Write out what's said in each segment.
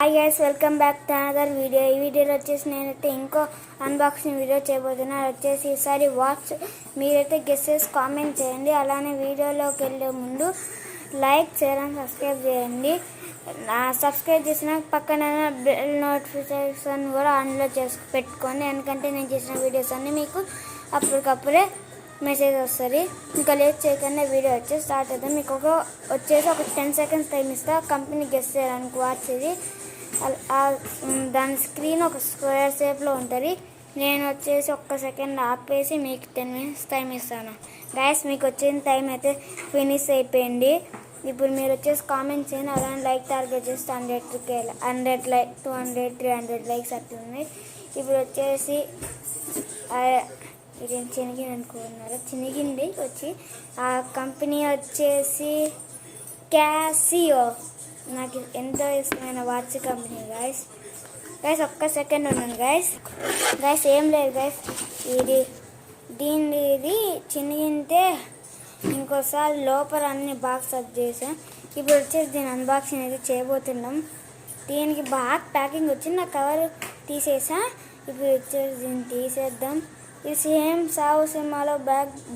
Hi guys, welcome back to another video. ఈ వీడియోలో వచ్చేసి నేనైతే ఇంకో అన్బాక్సింగ్ వీడియో చేయబోతున్నా. వచ్చేసి ఈసారి వాచ్ మీరైతే గెస్ చేసి కామెంట్ చేయండి. అలానే వీడియోలోకి వెళ్ళే ముందు లైక్, షేర్ అండ్ సబ్స్క్రైబ్ చేయండి. సబ్స్క్రైబ్ చేసిన పక్కన బెల్ నోటిఫికేషన్ కూడా ఆన్లో పెట్టుకోండి. ఎందుకంటే నేను చేసిన వీడియోస్ అన్నీ మీకు అప్పటికప్పుడే మెసేజ్ వస్తుంది. ఇంకా లేట్ చేయకుండా వీడియో వచ్చేసి స్టార్ట్ అవుతుంది. మీకు ఒక 10 సెకండ్స్ టైం ఇస్తా. కంపెనీ గెస్ చేయడానికి వాచ్ ఇది. దాని స్క్రీన్ ఒక స్క్వేర్ షేప్లో ఉంటుంది. నేను వచ్చేసి 1 సెకండ్ ఆపేసి మీకు 10 మినిట్స్ టైం ఇస్తాను. గైస్, మీకు వచ్చిన టైం అయితే ఫినిష్ అయిపోయింది. ఇప్పుడు మీరు వచ్చేసి కామెంట్ చేయండి. అలానే లైక్ టార్గెట్ చేసి 100 లైక్ 200 300 లైక్స్ అట్లున్నాయి. ఇప్పుడు వచ్చేసి ఇదేం చినిగింది అనుకున్నారు, చినిగింది వచ్చి. ఆ కంపెనీ వచ్చేసి క్యాసియో. నాకు ఎంతో ఇష్టమైన వాచ్ కంపెనీ. గైస్ 1 సెకండ్ ఉన్నాను గైస్. ఏం లేదు గైస్, ఇది చినిగింటే ఇంకోసారి లోపల అన్ని బాక్స్ అప్ చేసాం. ఇప్పుడు వచ్చేసి దీని అన్బాక్సింగ్ అయితే చేయబోతున్నాం. దీనికి బాగా ప్యాకింగ్ వచ్చింది, నా కవర్ తీసేసా. ఇప్పుడు వచ్చేసి దీన్ని తీసేద్దాం. ఇది సేమ్ సావు సినిమాలో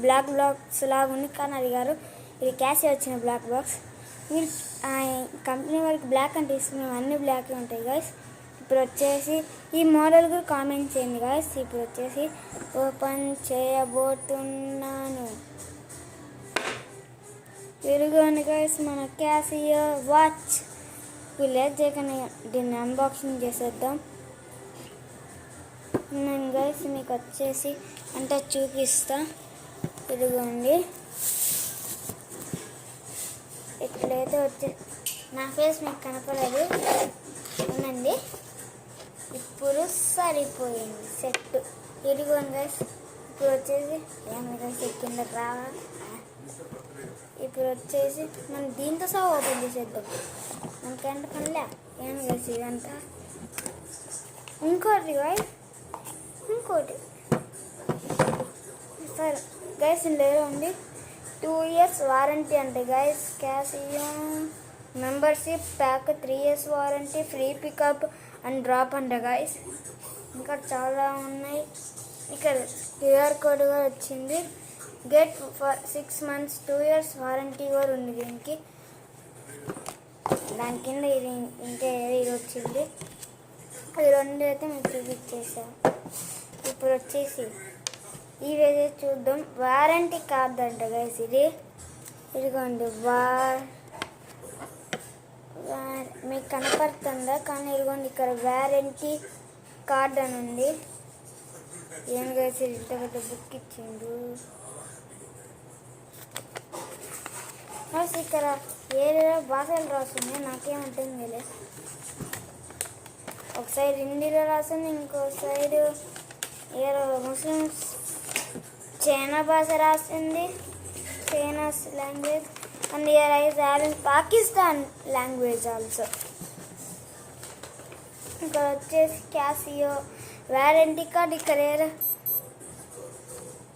బ్లాక్ బాక్స్ లాగా ఉంది, కానీ అడిగారు ఇది క్యాసియో వచ్చిన బ్లాక్ బాక్స్. మీరు కంపెనీ వరకు బ్లాక్ అంటే ఇస్తున్నాం, అన్ని బ్లాక్ ఉంటాయి గైస్. ఇప్పుడు వచ్చేసి ఈ మోడల్ కూడా కామెంట్ చేయండి గైస్. ఇప్పుడు వచ్చేసి ఓపెన్ చేయబోతున్నాను. ఇదిగోండి గైస్, మన క్యాసియో వాచ్. ఇప్పుడు లేట్ చేయకుండా దీన్ని అన్బాక్సింగ్ చేసేద్దాం. నేను గైస్ మీకు వచ్చేసి అంతా చూపిస్తా. ఇదిగోండి, ఇట్లయితే నా ఫేస్ మీకు కనపడదు అవునండి. ఇప్పుడు సరిపోయింది సెట్. ఇదిగోండి గైస్, ఇప్పుడు వచ్చేసి కింద రావా. ఇప్పుడు వచ్చేసి మనం దీంతో సహా ఓపెన్ చేసేద్దాం. మనకంటే పనిలే ఏం గైస్ ఇదంతా. ఇంకోటి సరే గైస్, ఇందులో ఉంది 2 years వారంటీ అంటే guys. Casio membership pack 3 years warranty, free pickup and drop అంట గైస్. ఇంకా చాలా ఉన్నాయి. ఇక్కడ QR కోడ్ కూడా వచ్చింది. Get for 6 months 2 years warranty కూడా ఉంది దీనికి. దాని కింద ఇది ఇది వచ్చింది. ఈ రెండు అయితే మీకు చూపించేసాం. ఇప్పుడు వచ్చేసి ఇవైతే చూద్దాం. వారంటీ కార్డ్ అంట గైస్ ఇది. ఇదిగోండి మీకు కనపడుతుందా? కానీ ఇదిగోండి ఇక్కడ వారంటీ కార్డ్ అని ఉంది. ఏం గైస్ ఇంత పెద్ద బుక్ ఇచ్చిండు. ఇక్కడ ఏదో భాషలు రాస్తుంది, నాకేమంటుంది లేదు. ఒక సైడ్ హిందీలో రాస్తుంది, ఇంకో సైడ్ ఏదో ముస్లిమ్స్ చైనా భాష రాసింది, China's language. And year Pakistan language also. ఇక్కడ వచ్చేసి క్యాసియో వారంటీ కార్డ్. ఇక్కడ ఏదో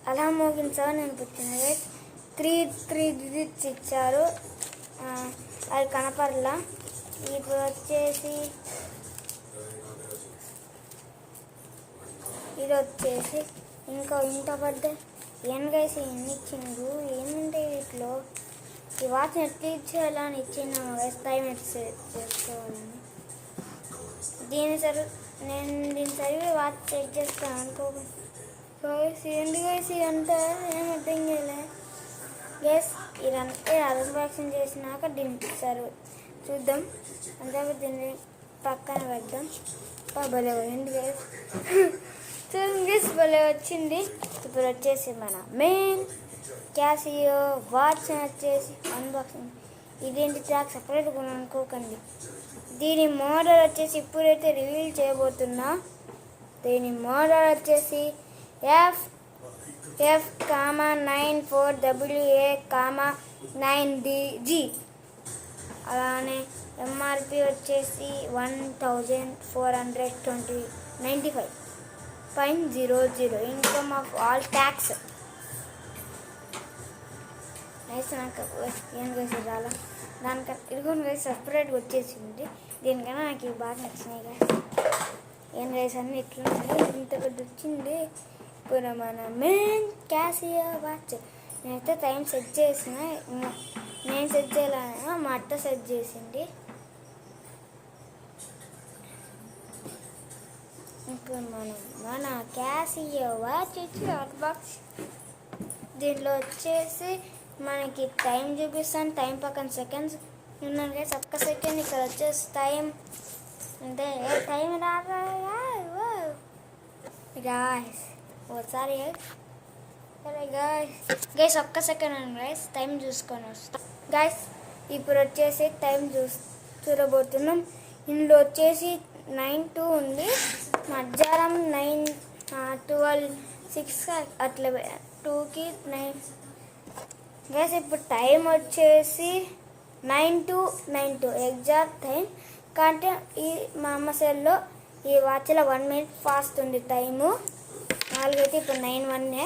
అలా మోగించాలని అనిపించింది. 3 digits ఇచ్చారు, అది కనపడలా. ఇప్పుడు వచ్చేసి ఇది వచ్చేసి ఇంత పెద్ద ఏం గైస్ ఎన్ని ఇచ్చిండు. ఏముంటాయి వీటిలో? ఈ వాచ్ ఎట్లా ఇచ్చేయాలా అని ఇచ్చిందాము గైస్. టైం చేసుకోవాలని నేను దీని సరిగ్గా వాచ్ చెక్ చేస్తాను అనుకో గైస్. ఏంటి గైస్ ఇదంతా ఏం అర్థం చేయలే గైస్. ఇదంతా అన్బాక్సింగ్ చేసినాక దీన్ని చూద్దాం. అంతే దీన్ని పక్కన పెడదాం. భలే పోయింది గైస్. చూడండి భలే వచ్చింది. ఇప్పుడు వచ్చేసి మన మెయిన్ క్యాసియో వాచ్ వచ్చేసి అన్బాక్సింగ్. ఇదేంటి ట్రాక్ సపరేట్గా అనుకోకండి. దీని మోడల్ వచ్చేసి ఇప్పుడైతే రివీల్ చేయబోతున్నా. దీని మోడల్ వచ్చేసి FF-94WA-9DG. అలానే MRP వచ్చేసి 1495.00. Income of all tax. Nice. నాకు ఏం చేసి రాలా దానికన్నా ఇదిగోని సపరేట్గా వచ్చేసింది. దీనికన్నా నాకు ఇవి బాగా నచ్చినాయి గైస్. ఏం గైస్ అన్నీ ఇట్లా ఇంత పెద్ద వచ్చింది. ఇప్పుడు మన మెయిన్ క్యాసియో వాచ్. నేనైతే టైం సెట్ చేసిన, నేను సెట్ చేయాలన్నా మా అత్త సెట్ చేసింది. ఇప్పుడు మన క్యాసియో వాచ్ వచ్చి హాట్ బాక్స్. దీంట్లో వచ్చేసి మనకి టైం చూపిస్తాను, టైం పక్కన సెకండ్స్ ఉన్నాను గైస్. ఒక్క సెకండ్ ఇక్కడ వచ్చేసి టైం అంటే టైం రాగా గాయస్ ఒకసారి సరే గైస్ ఒక్క సెకండ్ అండి గైస్, టైం చూసుకొని వస్తాం గైస్. ఇప్పుడు వచ్చేసి టైం చూడబోతున్నాం. ఇందులో వచ్చేసి 9:02 ఉంది. మధ్యాహ్నం 9:12 అట్లా 2కి 9 గైస్. ఇప్పుడు టైం వచ్చేసి 9:02 ఎగ్జాక్ట్ టైం. కాబట్టి ఈ మా అమ్మ సెల్లో ఈ వాచ్లో 1 మినిట్ ఫాస్ట్ ఉంది టైము. 4 అయితే ఇప్పుడు 9:01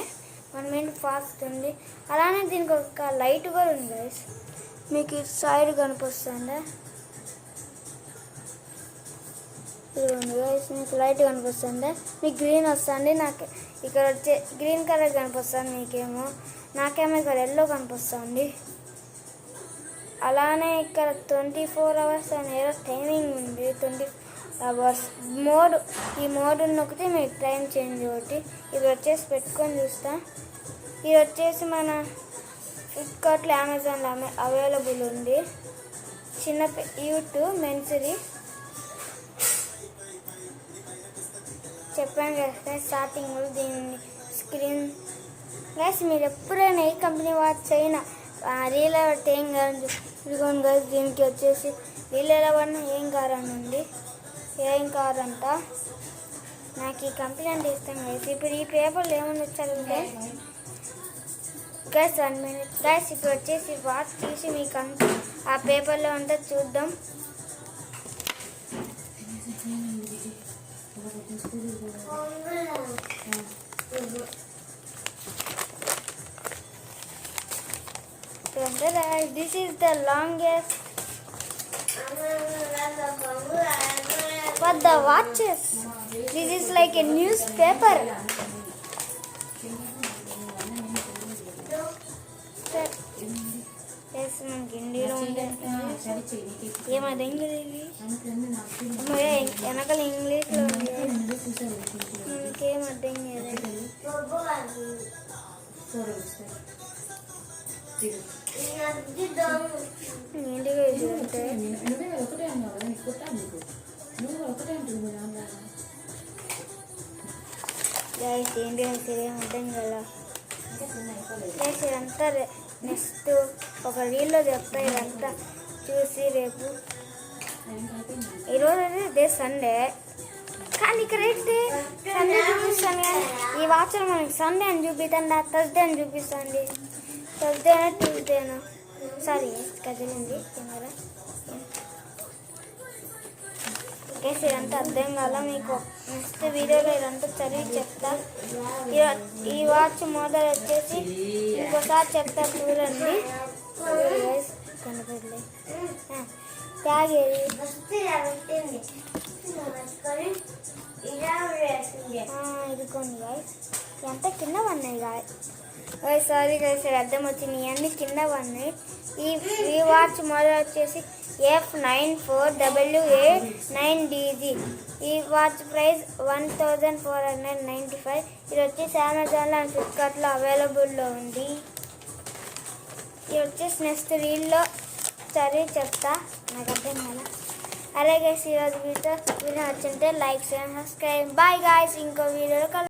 1 మినిట్ ఫాస్ట్ ఉంది. అలానే దీనికి ఒక లైట్ కూడా ఉంది గైస్, మీకు ఇటు సైడ్ కనిపిస్తుందా? ఇదిగోండి గైస్, మీకు లైట్ కనిపిస్తుందా? మీకు గ్రీన్ వస్తుంది, నాకు ఇక్కడ వచ్చే గ్రీన్ కలర్ కనిపిస్తుంది మీకేమో, నాకేమో ఇక్కడ ఎల్లో కనిపిస్తుంది. అలానే ఇక్కడ 24 అవర్స్ అనే టైమింగ్ ఉంది. 24 అవర్స్ ఈ మోడ్ నొక్కితే మీకు టైం చేంజ్ ఒకటి. ఇది వచ్చేసి పెట్టుకొని చూస్తా. ఇది వచ్చేసి మన ఫ్లిప్కార్ట్లో, అమెజాన్లో అవైలబుల్ ఉంది. చిన్న యూట్యూబ్ మెన్సరీ చెప్పాను కదా స్టార్టింగ్లో దీన్ని స్క్రీన్ గైస్. మీరు ఎప్పుడైనా ఏ కంపెనీ వాచ్ అయినా రీల్ ఎవట్ ఏం కాదు ఇదిగోండి గైస్. దీనికి వచ్చేసి రీల్ ఎవరన్నా ఏం కారని ఉంది, ఏం కారంట. నాకు ఈ కంపెనీ అంటే ఇష్టం గైస్. ఇప్పుడు ఈ పేపర్లో ఏమని వచ్చారంటే గైస్ 1 మినిట్ గైస్. ఇప్పుడు వచ్చేసి వాచ్ తీసి మీకు అంతా ఆ పేపర్లో అంతా చూద్దాం. This is the longest for the watches. This is like a newspaper. Yes, మనకి ఇండియాలో ఉండే ఏమది ఇంగ్లీష్ వెనకాల ఇంగ్లీష్లో ఉంది. మనకేం అర్థం కాదు. ఇంటికి అంటే గైస్ ఏంటి ఏం అర్థం కదా గైస్. ఇదంతా నెక్స్ట్ ఒక రీల్లో చెప్తా. ఇదంతా చూసి రేపు ఈరోజు అయితే ఇదే సండే, కానీ ఇక్కడ అయితే సండే చూపిస్తాను. కానీ ఈ వాచ్లో మనకి సండే అని చూపిస్తాను, థర్స్డే అని చూపిస్తుంది. థర్స్డేనా ట్యూస్డేనా సారీ కదిలింది కెమెరా. కేసు ఇదంతా అర్థం కాల, మీకు నెక్స్ట్ వీడియోలో ఇదంతా చదివి చెప్తా. ఈ వాచ్ మోడల్ వచ్చేసి ఇంకోసారి చెప్తా చూడండి. కనపడలే ట్యాగ్ ఇదిగోండి గాయస్. ఎంత కింద పడినాయి సారీ గైస్, అర్థం వచ్చింది. ఇవన్నీ కింద పడినాయి. ఈ వాచ్ మోడల్ వచ్చేసి F94WA9DG. ఈ వాచ్ ప్రైస్ 1495. ఇది వచ్చేసి అమెజాన్లో అండ్ ఫ్లిప్కార్ట్లో అవైలబుల్లో ఉంది. ఇది వచ్చేసి నెక్స్ట్ రీల్లో చదివి చెప్తా, నాకు అర్థం కదా. అలాగే ఈరోజు వీడియో నచ్చింటే లైక్ చేయండి, సబ్స్క్రైబ్. బాయ్ గాయస్, ఇంకో వీడియోలో